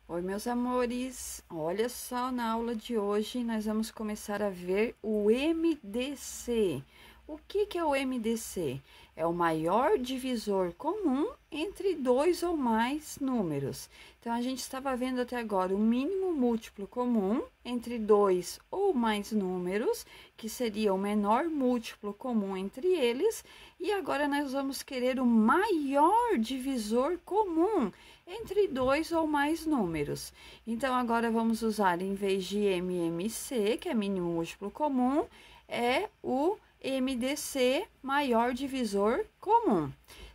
Oi, meus amores. Olha só, na aula de hoje nós vamos começar a ver o MDC. O que é o MDC? É o maior divisor comum entre dois ou mais números. Então, a gente estava vendo até agora o mínimo múltiplo comum entre dois ou mais números, que seria o menor múltiplo comum entre eles. E agora nós vamos querer o maior divisor comum entre dois ou mais números. Então, agora vamos usar, em vez de MMC, que é mínimo múltiplo comum, é o MDC, maior divisor comum.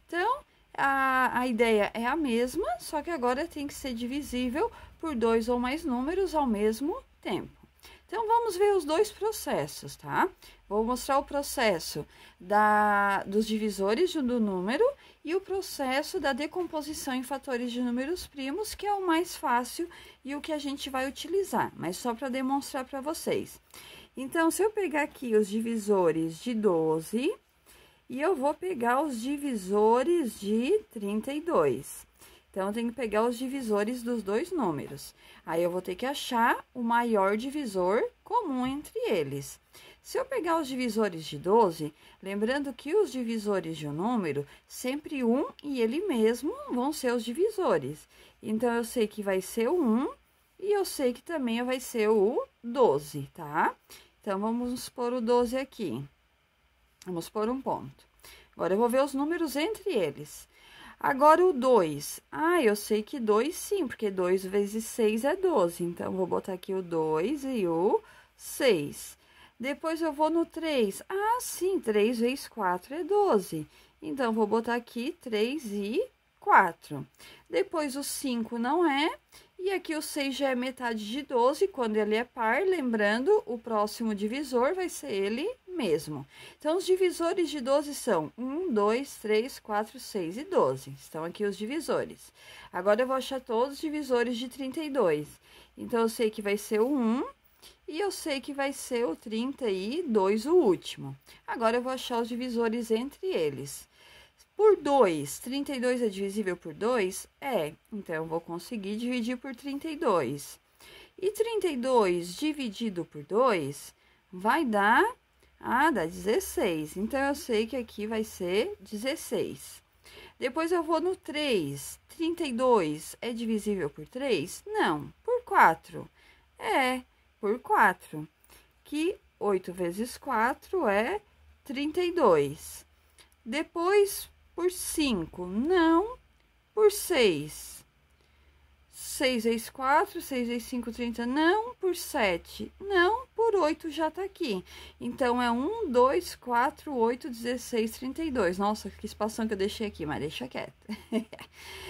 Então, a ideia é a mesma, só que agora tem que ser divisível por dois ou mais números ao mesmo tempo. Então, vamos ver os dois processos, tá? Vou mostrar o processo dos divisores do número e o processo da decomposição em fatores de números primos, que é o mais fácil e o que a gente vai utilizar, mas só para demonstrar para vocês. Então, se eu pegar aqui os divisores de 12 e eu vou pegar os divisores de 32. Então, eu tenho que pegar os divisores dos dois números. Aí, eu vou ter que achar o maior divisor comum entre eles. Se eu pegar os divisores de 12, lembrando que os divisores de um número, sempre um e ele mesmo vão ser os divisores. Então, eu sei que vai ser o 1 e eu sei que também vai ser o 12, tá? Então, vamos pôr o 12 aqui. Vamos pôr um ponto. Agora, eu vou ver os números entre eles. Agora, o 2. Eu sei que 2 sim, porque 2 vezes 6 é 12. Então, vou botar aqui o 2 e o 6. Depois, eu vou no 3. Sim, 3 vezes 4 é 12. Então, vou botar aqui 3 e 4. Depois, o 5 não é. E aqui, o 6 já é metade de 12, quando ele é par. Lembrando, o próximo divisor vai ser ele mesmo. Então, os divisores de 12 são 1, 2, 3, 4, 6 e 12. Estão aqui os divisores. Agora, eu vou achar todos os divisores de 32. Então, eu sei que vai ser o 1 e eu sei que vai ser o 32, o último. Agora, eu vou achar os divisores entre eles. Por 2, 32 é divisível por 2? É. Então, eu vou conseguir dividir por 32. E 32 dividido por 2 vai dar... dá 16. Então, eu sei que aqui vai ser 16. Depois, eu vou no 3. 32 é divisível por 3? Não. Por 4? É, por 4. Que 8 vezes 4 é 32. Depois, por 5? Não. Por 6? 6 vezes 4, 6 vezes 5, 30, não. Por 7, não. Por 8 já tá aqui. Então, é 1, 2, 4, 8, 16, 32. Nossa, que espação que eu deixei aqui, mas deixa quieto.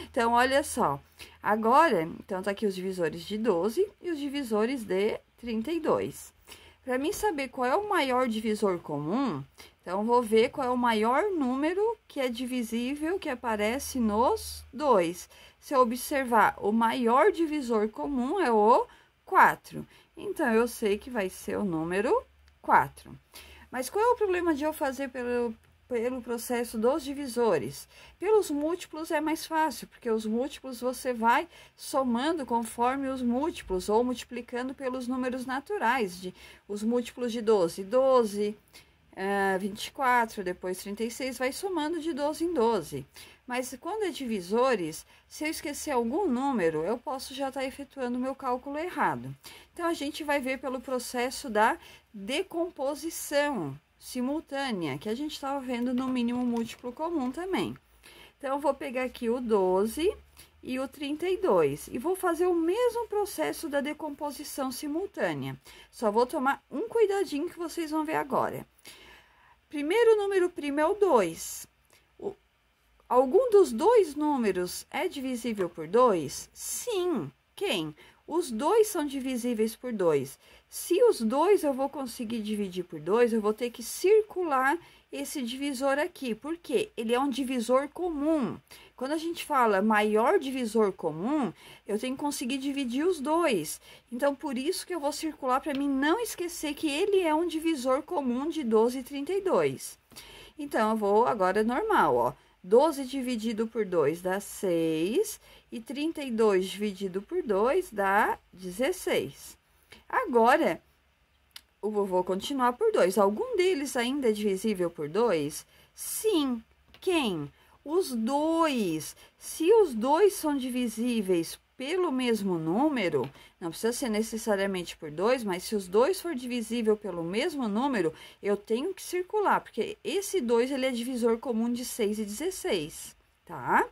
Então, olha só. Agora, então, tá aqui os divisores de 12 e os divisores de 32. Para mim saber qual é o maior divisor comum, então, vou ver qual é o maior número que é divisível, que aparece nos dois. Se eu observar, o maior divisor comum é o 4. Então, eu sei que vai ser o número 4. Mas qual é o problema de eu fazer pelo processo dos divisores? Pelos múltiplos é mais fácil, porque os múltiplos você vai somando conforme os múltiplos, ou multiplicando pelos números naturais, os múltiplos de 12. 12... 24, depois 36, vai somando de 12 em 12. Mas quando é divisores, se eu esquecer algum número, eu posso já estar efetuando o meu cálculo errado. Então, a gente vai ver pelo processo da decomposição simultânea, que a gente estava vendo no mínimo múltiplo comum também. Então, eu vou pegar aqui o 12 e o 32, e vou fazer o mesmo processo da decomposição simultânea. Só vou tomar um cuidadinho que vocês vão ver agora. Primeiro número primo é o 2. Algum dos dois números é divisível por 2? Sim. Quem? Os dois são divisíveis por 2. Se os dois eu vou conseguir dividir por 2, eu vou ter que circular esse divisor aqui. Por quê? Ele é um divisor comum. Quando a gente fala maior divisor comum, eu tenho que conseguir dividir os dois. Então, por isso que eu vou circular para mim não esquecer que ele é um divisor comum de 12 e 32. Então, eu vou agora normal, ó. 12 dividido por 2 dá 6, e 32 dividido por 2 dá 16. Agora, eu vou continuar por 2. Algum deles ainda é divisível por 2? Sim. Quem? Os dois. Se os dois são divisíveis pelo mesmo número, não precisa ser necessariamente por 2, mas se os dois for divisível pelo mesmo número, eu tenho que circular, porque esse 2 ele é divisor comum de 6 e 16, tá?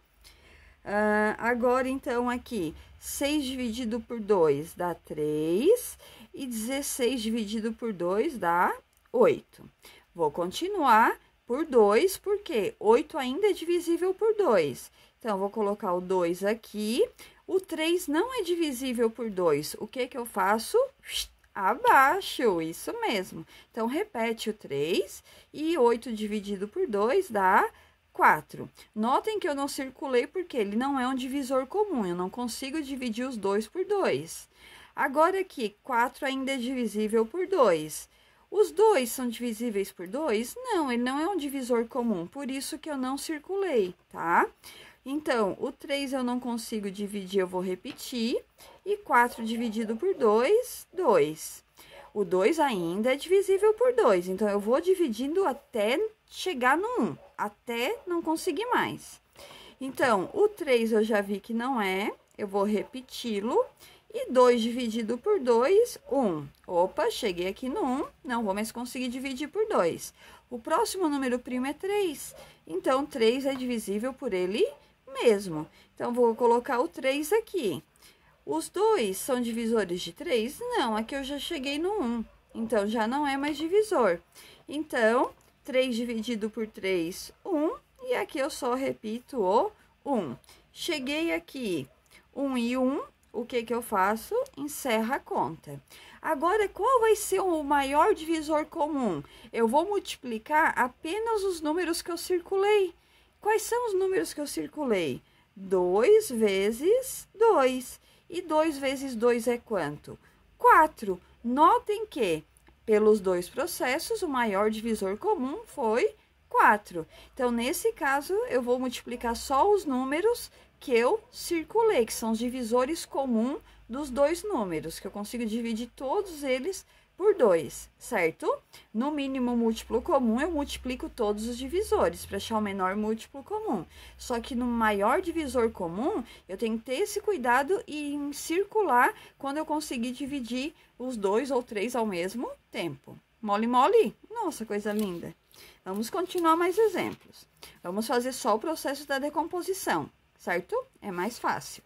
Agora, então, aqui, 6 dividido por 2 dá 3, e 16 dividido por 2 dá 8. Vou continuar por 2, porque 8 ainda é divisível por 2. Então, vou colocar o 2 aqui. O 3 não é divisível por 2. O que eu faço? Abaixo, isso mesmo. Então, repete o 3, e 8 dividido por 2 dá 4. Notem que eu não circulei porque ele não é um divisor comum, eu não consigo dividir os dois por 2. Agora aqui, 4 ainda é divisível por 2. Os dois são divisíveis por 2? Não, ele não é um divisor comum, por isso que eu não circulei, tá? Então, o 3 eu não consigo dividir, eu vou repetir. E 4 dividido por 2, 2. O 2 ainda é divisível por 2, então eu vou dividindo até chegar no 1, até não conseguir mais. Então, o 3 eu já vi que não é, eu vou repeti-lo. E 2 dividido por 2, 1. Opa, cheguei aqui no 1, não vou mais conseguir dividir por 2. O próximo número primo é 3, então 3 é divisível por ele mesmo. Então, vou colocar o 3 aqui. Os dois são divisores de 3? Não, aqui eu já cheguei no 1, então já não é mais divisor. Então, 3 dividido por 3, 1, e aqui eu só repito o 1. Cheguei aqui, 1 e 1. O que eu faço? Encerra a conta. Agora, qual vai ser o maior divisor comum? Eu vou multiplicar apenas os números que eu circulei. Quais são os números que eu circulei? 2 vezes 2. E 2 vezes 2 é quanto? 4. Notem que, pelos dois processos, o maior divisor comum foi 4. Então, nesse caso, eu vou multiplicar só os números que eu circulei, que são os divisores comuns dos dois números, que eu consigo dividir todos eles por 2, certo? No mínimo múltiplo comum, eu multiplico todos os divisores para achar o menor múltiplo comum. Só que no maior divisor comum, eu tenho que ter esse cuidado em circular quando eu conseguir dividir os 2 ou 3 ao mesmo tempo. Mole, mole? Nossa, coisa linda! Vamos continuar mais exemplos. Vamos fazer só o processo da decomposição, certo? É mais fácil.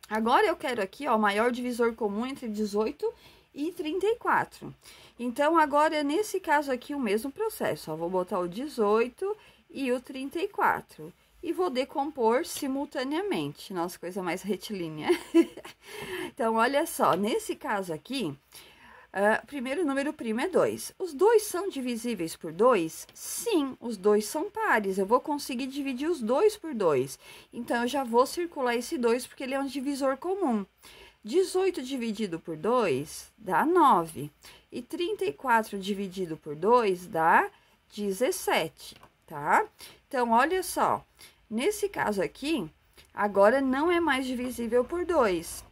Agora, eu quero aqui, ó, o maior divisor comum entre 18 e 34. Então, agora, nesse caso aqui, o mesmo processo, ó, vou botar o 18 e o 34. E vou decompor simultaneamente. Nossa, coisa mais retilínea. Então, olha só, nesse caso aqui, primeiro número primo é 2. Os dois são divisíveis por 2? Sim, os dois são pares. Eu vou conseguir dividir os dois por 2. Então, eu já vou circular esse 2 porque ele é um divisor comum. 18 dividido por 2 dá 9. E 34 dividido por 2 dá 17, tá? Então, olha só. Nesse caso aqui, agora não é mais divisível por 2.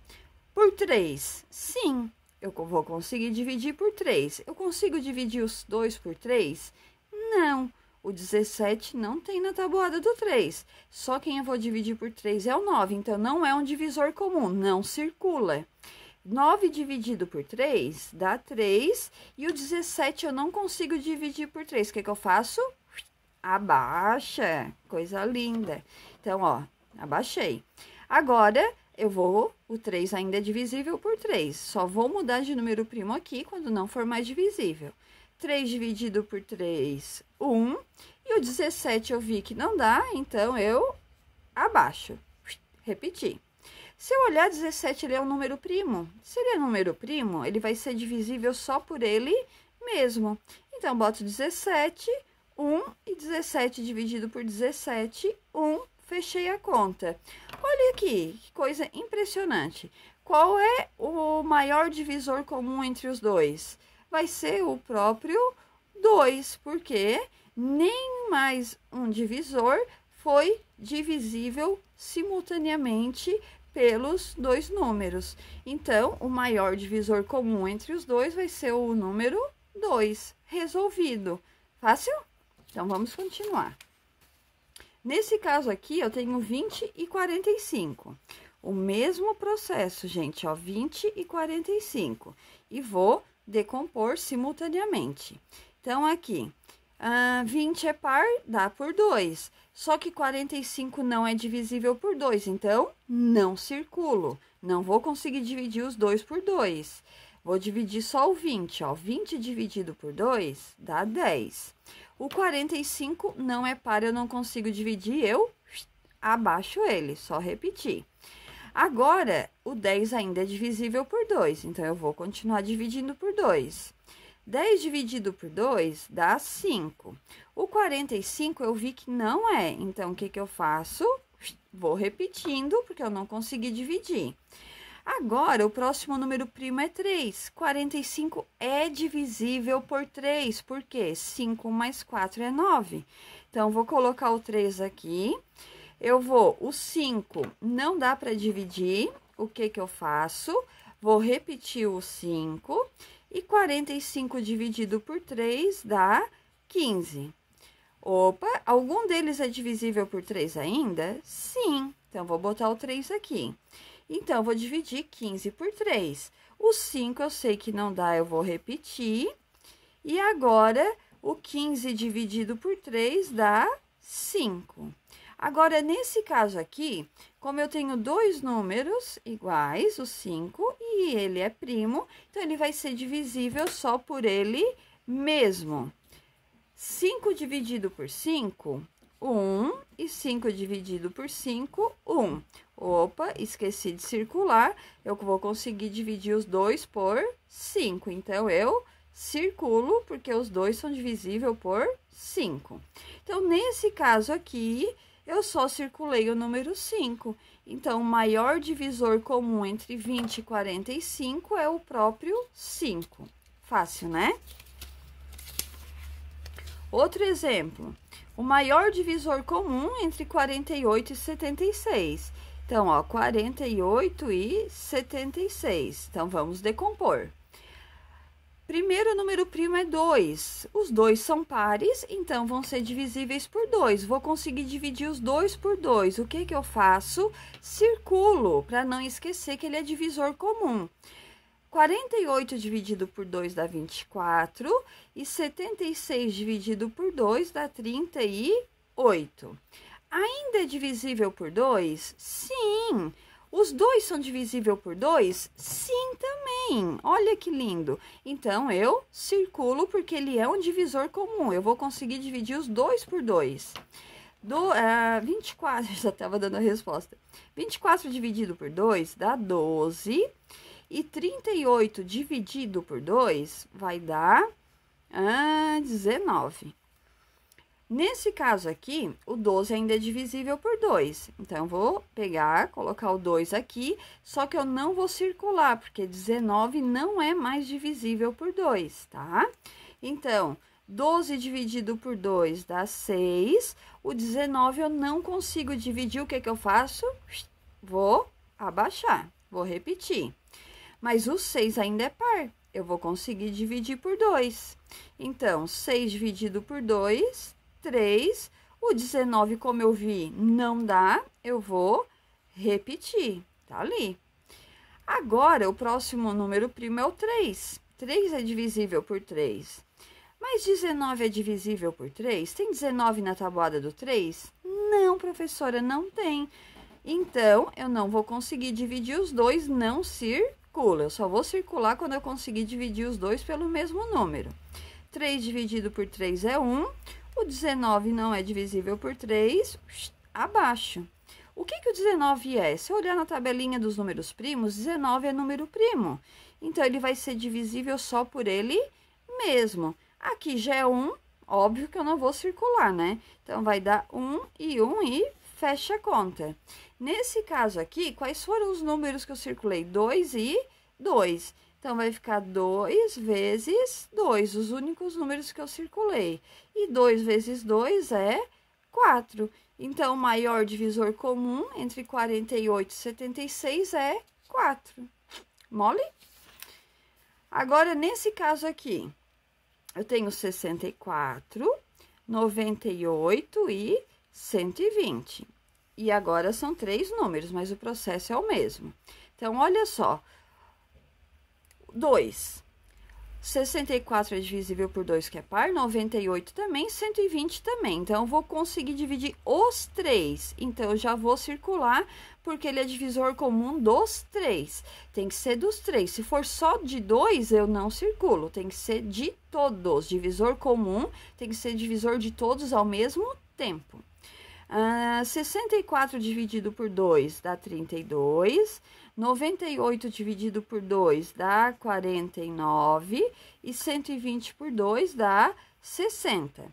Por 3, sim. Eu vou conseguir dividir por 3. Eu consigo dividir os 2 por 3? Não. O 17 não tem na tabuada do 3. Só quem eu vou dividir por 3 é o 9. Então, não é um divisor comum, não circula. 9 dividido por 3 dá 3. E o 17 eu não consigo dividir por 3. O que eu faço? Abaixa. Coisa linda. Então, ó, abaixei. Agora, o 3 ainda é divisível por 3. Só vou mudar de número primo aqui quando não for mais divisível. 3 dividido por 3, 1. E o 17 eu vi que não dá, então eu abaixo. Repetir. Se eu olhar, 17 ele é um número primo. Se ele é número primo, ele vai ser divisível só por ele mesmo. Então, boto 17, 1 e 17 dividido por 17, 1. Fechei a conta. Olha aqui, que coisa impressionante. Qual é o maior divisor comum entre os dois? Vai ser o próprio 2, porque nem mais um divisor foi divisível simultaneamente pelos dois números. Então, o maior divisor comum entre os dois vai ser o número 2. Resolvido. Fácil? Então, vamos continuar. Nesse caso aqui, eu tenho 20 e 45. O mesmo processo, gente, ó, 20 e 45. E vou decompor simultaneamente. Então, aqui, 20 é par, dá por 2. Só que 45 não é divisível por 2, então, não circulo. Não vou conseguir dividir os dois por 2. Vou dividir só o 20, ó. 20 dividido por 2 dá 10. O 45 não é par, eu não consigo dividir, eu abaixo ele, só repetir. Agora, o 10 ainda é divisível por 2, então eu vou continuar dividindo por 2. 10 dividido por 2 dá 5. O 45 eu vi que não é, então o que eu faço? Vou repetindo, porque eu não consegui dividir. Agora, o próximo número primo é 3. 45 é divisível por 3, porque 5 mais 4 é 9. Então, vou colocar o 3 aqui. O 5 não dá para dividir. O que eu faço? Vou repetir o 5. E 45 dividido por 3 dá 15. Opa, algum deles é divisível por 3 ainda? Sim. Então, vou botar o 3 aqui. Então, vou dividir 15 por 3. O 5 eu sei que não dá, eu vou repetir. E agora, o 15 dividido por 3 dá 5. Agora, nesse caso aqui, como eu tenho dois números iguais, o 5, e ele é primo, então, ele vai ser divisível só por ele mesmo. 5 dividido por 5, 1, e 5 dividido por 5, 1. Opa, esqueci de circular, eu vou conseguir dividir os dois por 5. Então, eu circulo, porque os dois são divisíveis por 5. Então, nesse caso aqui, eu só circulei o número 5. Então, o maior divisor comum entre 20 e 45 é o próprio 5. Fácil, né? Outro exemplo. O maior divisor comum entre 48 e 76. Então, ó, 48 e 76. Então, vamos decompor. Primeiro número primo é 2. Os dois são pares, então, vão ser divisíveis por 2. Vou conseguir dividir os dois por 2. O que eu faço? Circulo, para não esquecer que ele é divisor comum. 48 dividido por 2 dá 24, e 76 dividido por 2 dá 38. Ainda é divisível por 2? Sim! Os dois são divisíveis por 2? Sim, também! Olha que lindo! Então, eu circulo porque ele é um divisor comum. Eu vou conseguir dividir os dois por 2. 24, já estava dando a resposta. 24 dividido por 2 dá 12. E 38 dividido por 2 vai dar 19. Nesse caso aqui, o 12 ainda é divisível por 2. Então, eu vou pegar, colocar o 2 aqui, só que eu não vou circular, porque 19 não é mais divisível por 2, tá? Então, 12 dividido por 2 dá 6. O 19 eu não consigo dividir, o que eu faço? Vou abaixar, vou repetir. Mas o 6 ainda é par, eu vou conseguir dividir por 2. Então, 6 dividido por 2, 3. O 19, como eu vi, não dá, eu vou repetir, tá ali. Agora, o próximo número primo é o 3. 3 é divisível por 3. Mas 19 é divisível por 3? Tem 19 na tabuada do 3? Não, professora, não tem. Então, eu não vou conseguir dividir os dois, não circula. Eu só vou circular quando eu conseguir dividir os dois pelo mesmo número. 3 dividido por 3 é 1. O 19 não é divisível por 3. Abaixo. O que o 19 é? Se eu olhar na tabelinha dos números primos, 19 é número primo. Então, ele vai ser divisível só por ele mesmo. Aqui já é 1, óbvio que eu não vou circular, né? Então, vai dar 1 e fecha a conta. Nesse caso aqui, quais foram os números que eu circulei? 2 e 2. Então, vai ficar 2 vezes 2, os únicos números que eu circulei. E 2 vezes 2 é 4. Então, o maior divisor comum entre 48 e 76 é 4. Mole? Agora, nesse caso aqui, eu tenho 64, 98 e 120. E agora são 3 números, mas o processo é o mesmo. Então, olha só. 2. 64 é divisível por 2, que é par. 98 também, 120 também. Então, eu vou conseguir dividir os 3. Então, eu já vou circular, porque ele é divisor comum dos 3. Tem que ser dos 3. Se for só de 2, eu não circulo. Tem que ser de todos. Divisor comum tem que ser divisor de todos ao mesmo tempo. 64 dividido por 2 dá 32, 98 dividido por 2 dá 49 e 120 por 2 dá 60.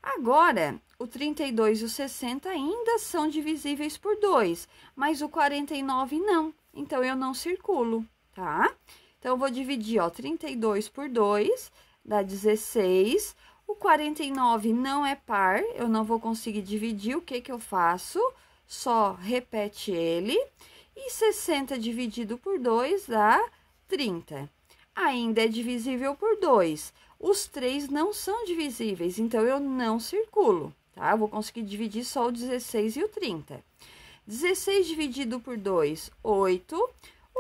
Agora, o 32 e o 60 ainda são divisíveis por 2, mas o 49 não, então eu não circulo, tá? Então, eu vou dividir, ó, 32 por 2 dá 16. O 49 não é par, eu não vou conseguir dividir, o que que eu faço? Só repete ele. E 60 dividido por 2 dá 30. Ainda é divisível por 2. Os 3 não são divisíveis, então eu não circulo, tá? Eu vou conseguir dividir só o 16 e o 30. 16 dividido por 2, 8.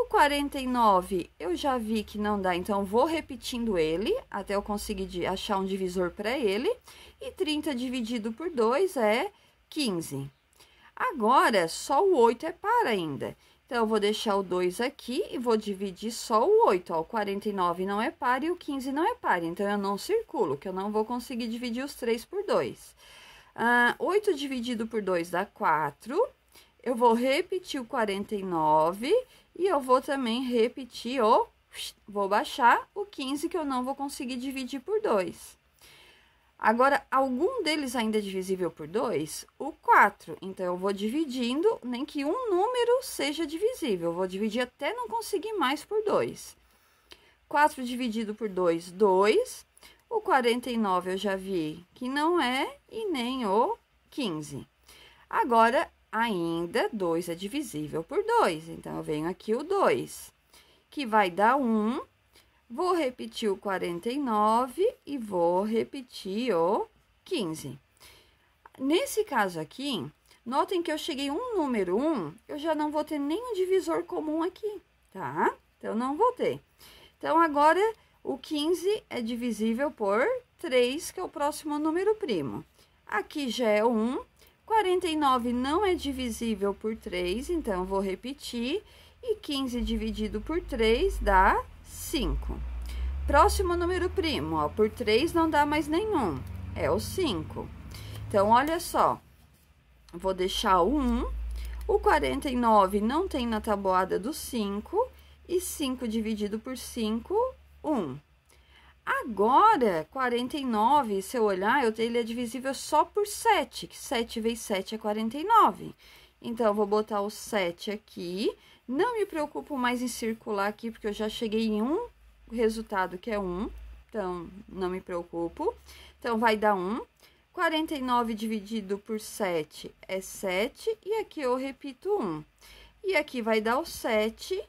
O 49 eu já vi que não dá, então vou repetindo ele até eu conseguir achar um divisor para ele. E 30 dividido por 2 é 15. Agora, só o 8 é par ainda. Então, eu vou deixar o 2 aqui e vou dividir só o 8. Ó, o 49 não é par e o 15 não é par. Então, eu não circulo, que eu não vou conseguir dividir os 3 por 2. 8 dividido por 2 dá 4. Eu vou repetir o 49 e eu vou também repetir vou baixar o 15, que eu não vou conseguir dividir por 2. Agora, algum deles ainda é divisível por 2? O 4. Então, eu vou dividindo, nem que um número seja divisível. Eu vou dividir até não conseguir mais por 2. 4 dividido por 2, 2. O 49 eu já vi que não é, e nem o 15. Agora, ainda 2 é divisível por 2. Então, eu venho aqui o 2, que vai dar 1. Vou repetir o 49 e vou repetir o 15. Nesse caso aqui, notem que eu cheguei um número 1, eu já não vou ter nenhum divisor comum aqui, tá? Então, não vou ter. Então, agora, o 15 é divisível por 3, que é o próximo número primo. Aqui já é 1. 49 não é divisível por 3, então, eu vou repetir. E 15 dividido por 3 dá 5. Próximo número primo, ó, por 3 não dá mais nenhum, é o 5. Então, olha só, vou deixar o 1, o 49 não tem na tabuada do 5, e 5 dividido por 5, 1. Agora, 49, se eu olhar, ele é divisível só por 7, que 7 vezes 7 é 49. Então, eu vou botar o 7 aqui. Não me preocupo mais em circular aqui, porque eu já cheguei em um resultado que é 1. Então, não me preocupo. Então, vai dar 1. 49 dividido por 7 é 7. E aqui eu repito 1. E aqui vai dar o 7,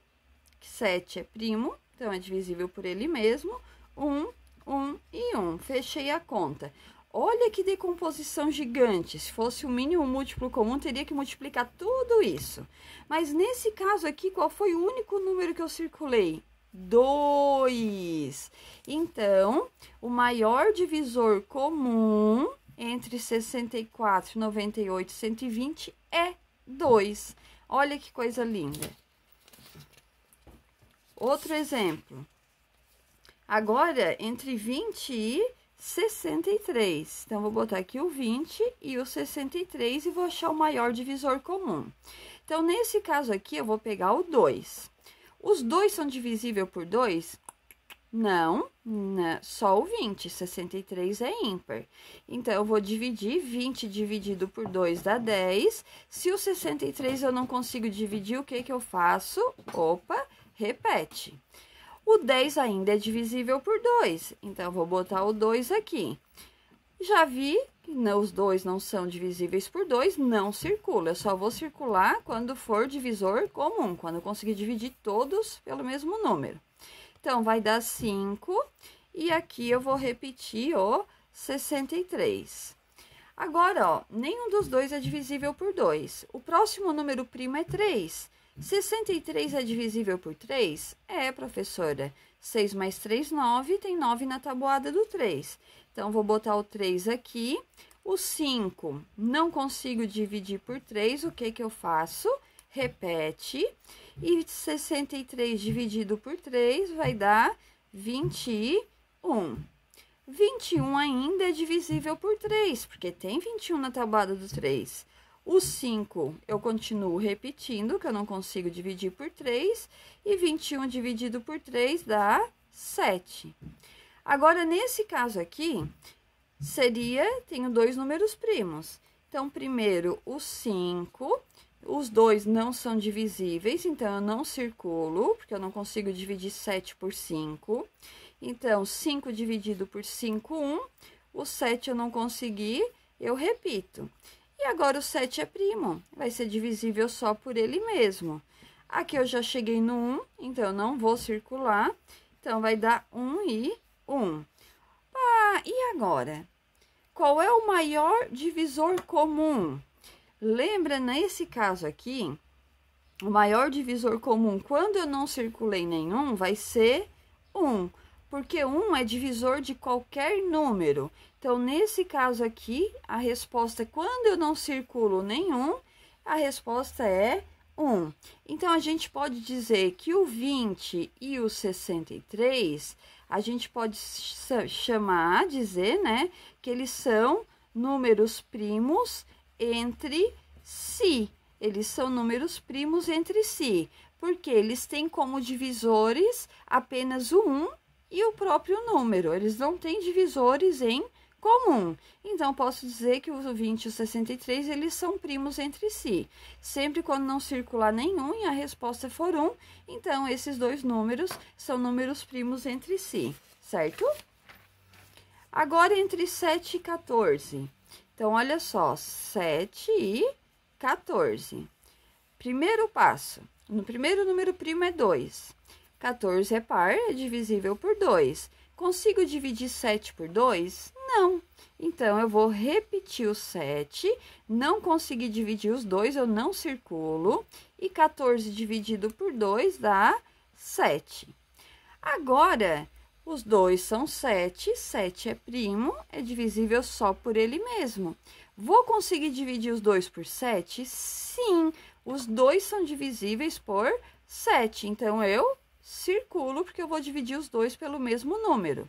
que 7 é primo, então é divisível por ele mesmo. 1, 1 e 1. Fechei a conta. Olha que decomposição gigante. Se fosse o mínimo múltiplo comum, teria que multiplicar tudo isso. Mas nesse caso aqui, qual foi o único número que eu circulei? 2. Então, o maior divisor comum entre 64, 98 e 120 é 2. Olha que coisa linda. Outro exemplo. Agora, entre 20 e 63. Então, vou botar aqui o 20 e o 63 e vou achar o maior divisor comum. Então, nesse caso aqui, eu vou pegar o 2. Os 2 são divisíveis por 2? Não, só o 20. 63 é ímpar. Então, eu vou dividir. 20 dividido por 2 dá 10. Se o 63 eu não consigo dividir, o que que eu faço? Opa, repete. O 10 ainda é divisível por 2, então, eu vou botar o 2 aqui. Já vi que os dois não são divisíveis por 2, não circula. Eu só vou circular quando for divisor comum, quando eu conseguir dividir todos pelo mesmo número. Então, vai dar 5, e aqui eu vou repetir o 63. Agora, ó, nenhum dos dois é divisível por 2. O próximo número primo é 3. 63 é divisível por 3? É, professora. 6 mais 3, 9, tem 9 na tabuada do 3. Então, vou botar o 3 aqui. O 5, não consigo dividir por 3, o que que eu faço? Repete. E 63 dividido por 3 vai dar 21. 21 ainda é divisível por 3, porque tem 21 na tabuada do 3. O 5 eu continuo repetindo, que eu não consigo dividir por 3. E 21 dividido por 3 dá 7. Agora, nesse caso aqui, tenho dois números primos. Então, primeiro, o 5, os dois não são divisíveis, então eu não circulo, porque eu não consigo dividir 7 por 5. Então, 5 dividido por 5, 1. O 7 eu não consegui, eu repito. E agora o 7 é primo, vai ser divisível só por ele mesmo. Aqui eu já cheguei no 1, então eu não vou circular. Então, vai dar 1 e 1. Ah, e agora? Qual é o maior divisor comum? Lembra, nesse caso aqui, o maior divisor comum, quando eu não circulei nenhum, vai ser 1. Porque 1 é divisor de qualquer número. Então, nesse caso aqui, a resposta, quando eu não circulo nenhum, a resposta é 1. Então, a gente pode dizer que o 20 e o 63, a gente pode dizer, né, que eles são números primos entre si. Eles são números primos entre si, porque eles têm como divisores apenas o 1 e o próprio número. Eles não têm divisores em comum. Então, posso dizer que o 20 e o 63, eles são primos entre si. Sempre quando não circular nenhum e a resposta for 1, então, esses dois números são números primos entre si, certo? Agora, entre 7 e 14. Então, olha só, 7 e 14. Primeiro passo. No primeiro número primo é 2. 14 é par, é divisível por 2. Consigo dividir 7 por 2? Não. Então, eu vou repetir o 7. Não consegui dividir os dois, eu não circulo. E 14 dividido por 2 dá 7. Agora, os dois são 7. 7 é primo, é divisível só por ele mesmo. Vou conseguir dividir os dois por 7? Sim, os dois são divisíveis por 7. Então, eu circulo, porque eu vou dividir os dois pelo mesmo número.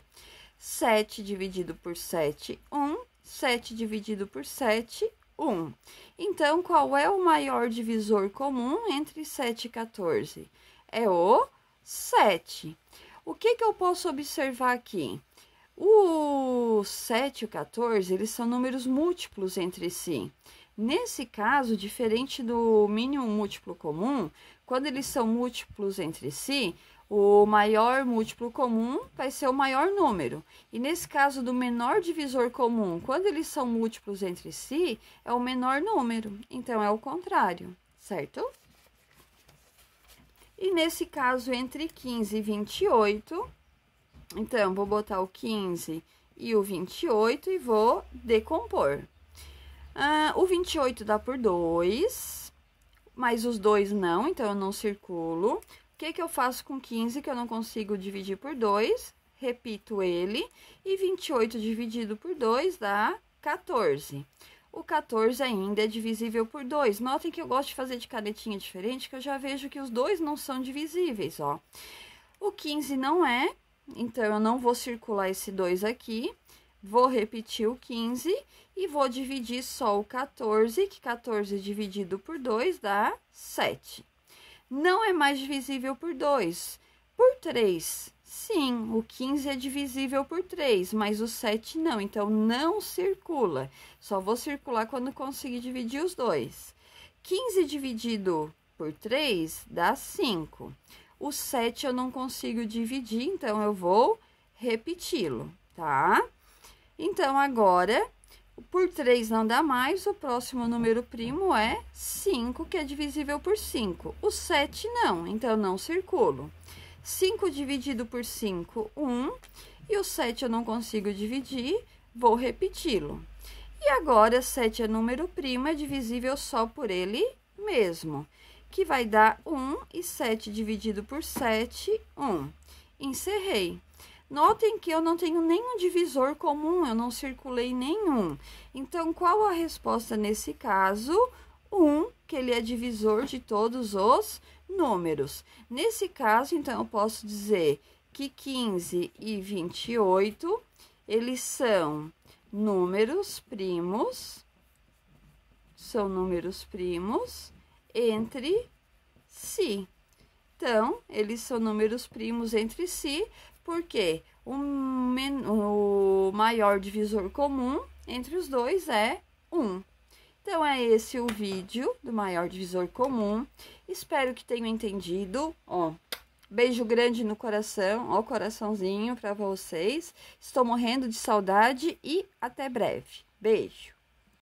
7 dividido por 7, 1. 7 dividido por 7, 1. Então, qual é o maior divisor comum entre 7 e 14? É o 7. O que eu posso observar aqui? O 7 e o 14, eles são números múltiplos entre si. Nesse caso, diferente do mínimo múltiplo comum, quando eles são múltiplos entre si, o maior múltiplo comum vai ser o maior número. E nesse caso do menor divisor comum, quando eles são múltiplos entre si, é o menor número. Então, é o contrário, certo? E nesse caso, entre 15 e 28, então, vou botar o 15 e o 28 e vou decompor. O 28 dá por 2, mas os dois não, então eu não circulo. O que eu faço com 15 que eu não consigo dividir por 2? Repito ele, e 28 dividido por 2 dá 14. O 14 ainda é divisível por 2. Notem que eu gosto de fazer de canetinha diferente, que eu já vejo que os dois não são divisíveis, ó. O 15 não é, então eu não vou circular esse 2 aqui. Vou repetir o 15 e vou dividir só o 14, que 14 dividido por 2 dá 7. Não é mais divisível por 2. Por 3, sim, o 15 é divisível por 3, mas o 7 não, então não circula. Só vou circular quando conseguir dividir os dois. 15 dividido por 3 dá 5. O 7 eu não consigo dividir, então eu vou repeti-lo, tá? Então, agora, por 3 não dá mais, o próximo número primo é 5, que é divisível por 5. O 7 não, então não circulo. 5 dividido por 5, 1. E o 7 eu não consigo dividir, vou repeti-lo. E agora, 7 é número primo, é divisível só por ele mesmo, que vai dar 1, e 7 dividido por 7, 1. Encerrei. Notem que eu não tenho nenhum divisor comum, eu não circulei nenhum. Então, qual a resposta nesse caso? 1, que ele é divisor de todos os números. Nesse caso, então, eu posso dizer que 15 e 28, eles são números primos entre si. Então, eles são números primos entre si, porque o maior divisor comum entre os dois é 1. Então, é esse o vídeo do maior divisor comum. Espero que tenham entendido. Ó, beijo grande no coração, ó, coraçãozinho para vocês. Estou morrendo de saudade e até breve. Beijo!